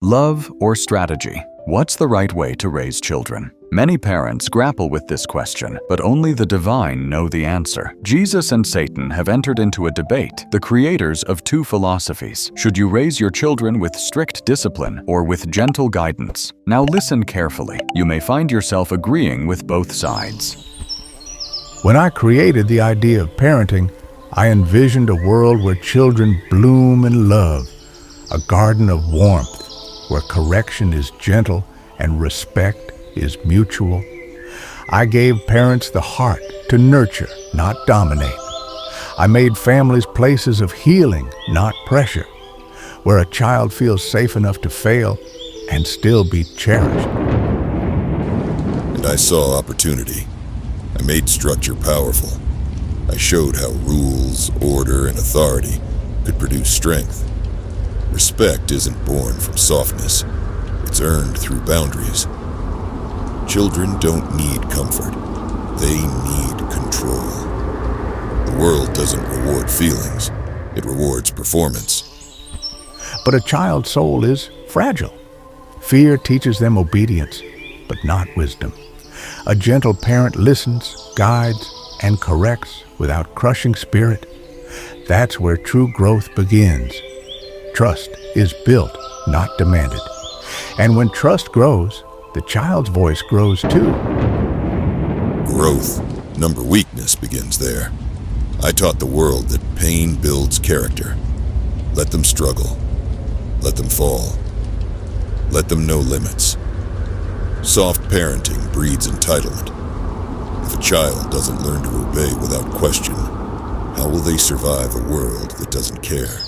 Love or strategy? What's the right way to raise children? Many parents grapple with this question, but only the divine know the answer. Jesus and Satan have entered into a debate, the creators of two philosophies. Should you raise your children with strict discipline or with gentle guidance? Now listen carefully. You may find yourself agreeing with both sides. When I created the idea of parenting, I envisioned a world where children bloom in love, a garden of warmth, where correction is gentle and respect is mutual. I gave parents the heart to nurture, not dominate. I made families places of healing, not pressure, where a child feels safe enough to fail and still be cherished. And I saw opportunity. I made structure powerful. I showed how rules, order, and authority could produce strength. Respect isn't born from softness. It's earned through boundaries. Children don't need comfort. They need control. The world doesn't reward feelings. It rewards performance. But a child's soul is fragile. Fear teaches them obedience, but not wisdom. A gentle parent listens, guides, and corrects without crushing spirit. That's where true growth begins. Trust is built, not demanded. And when trust grows, the child's voice grows too. Growth, number weakness, begins there. I taught the world that pain builds character. Let them struggle. Let them fall. Let them know limits. Soft parenting breeds entitlement. If a child doesn't learn to obey without question, how will they survive a world that doesn't care?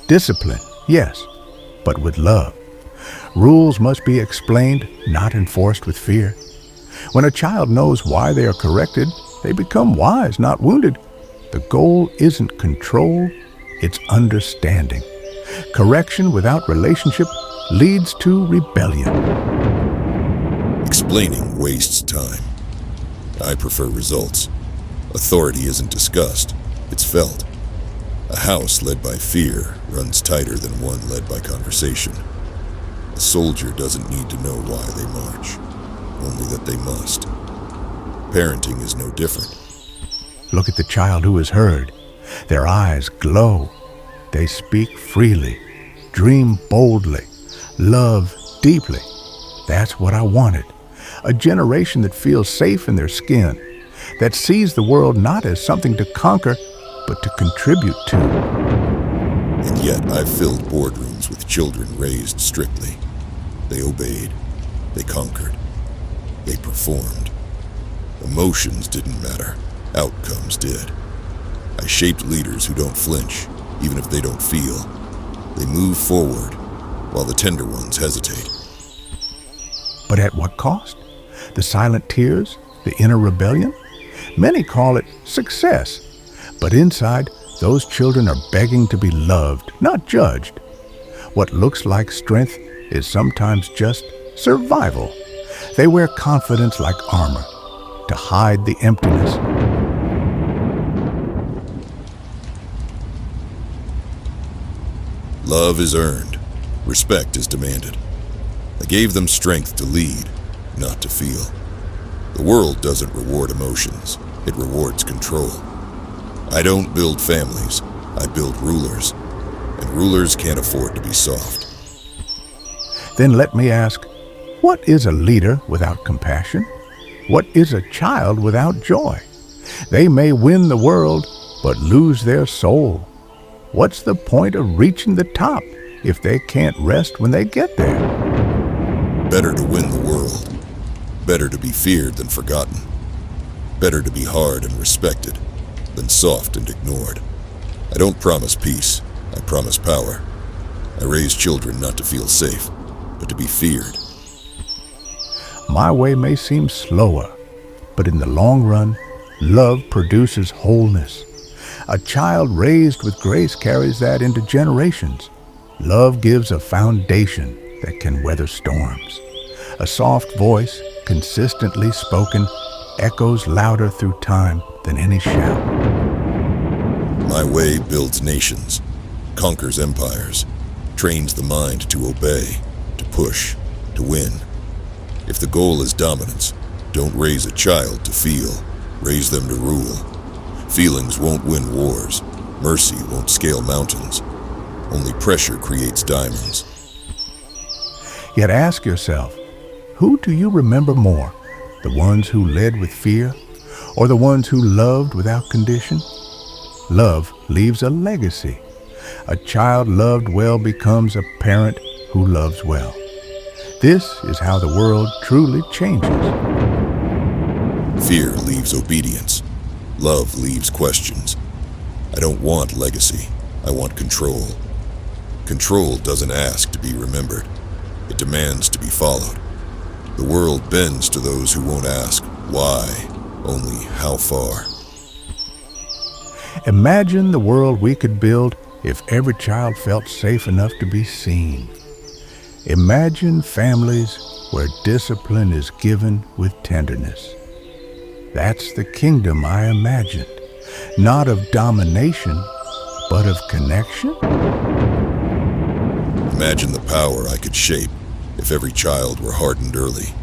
Discipline, yes, but with love. Rules must be explained, not enforced with fear. When a child knows why they are corrected, they become wise, not wounded. The goal isn't control, it's understanding. Correction without relationship leads to rebellion. Explaining wastes time. I prefer results. Authority isn't discussed, it's felt. A house led by fear runs tighter than one led by conversation. A soldier doesn't need to know why they march, only that they must. Parenting is no different. Look at the child who is heard. Their eyes glow. They speak freely, dream boldly, love deeply. That's what I wanted. A generation that feels safe in their skin, that sees the world not as something to conquer, but to contribute to. And yet I've filled boardrooms with children raised strictly. They obeyed. They conquered. They performed. Emotions didn't matter. Outcomes did. I shaped leaders who don't flinch, even if they don't feel. They move forward, while the tender ones hesitate. But at what cost? The silent tears? The inner rebellion? Many call it success. But inside, those children are begging to be loved, not judged. What looks like strength is sometimes just survival. They wear confidence like armor to hide the emptiness. Love is earned. Respect is demanded. I gave them strength to lead, not to feel. The world doesn't reward emotions. It rewards control. I don't build families, I build rulers, and rulers can't afford to be soft. Then let me ask, what is a leader without compassion? What is a child without joy? They may win the world, but lose their soul. What's the point of reaching the top if they can't rest when they get there? Better to win the world. Better to be feared than forgotten. Better to be hard and respected than soft and ignored. I don't promise peace, I promise power. I raise children not to feel safe, but to be feared. My way may seem slower, but in the long run, love produces wholeness. A child raised with grace carries that into generations. Love gives a foundation that can weather storms. A soft voice, consistently spoken, echoes louder through time than any shout. My way builds nations, conquers empires, trains the mind to obey, to push, to win. If the goal is dominance, don't raise a child to feel, raise them to rule. Feelings won't win wars. Mercy won't scale mountains. Only pressure creates diamonds. Yet ask yourself, who do you remember more? The ones who led with fear, or the ones who loved without condition? Love leaves a legacy. A child loved well becomes a parent who loves well. This is how the world truly changes. Fear leaves obedience. Love leaves questions. I don't want legacy. I want control. Control doesn't ask to be remembered. It demands to be followed. The world bends to those who won't ask why, only how far. Imagine the world we could build if every child felt safe enough to be seen. Imagine families where discipline is given with tenderness. That's the kingdom I imagined, not of domination, but of connection. Imagine the power I could shape if every child were hardened early.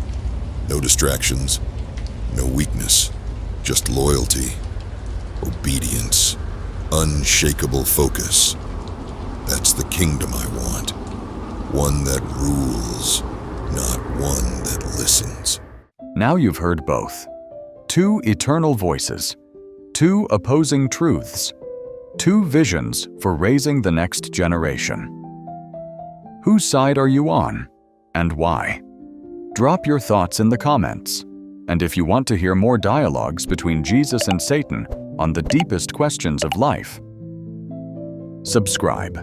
No distractions, no weakness, just loyalty, obedience, unshakable focus. That's the kingdom I want. One that rules, not one that listens. Now you've heard both. Two eternal voices, two opposing truths, two visions for raising the next generation. Whose side are you on, and why? Drop your thoughts in the comments. And if you want to hear more dialogues between Jesus and Satan on the deepest questions of life, subscribe.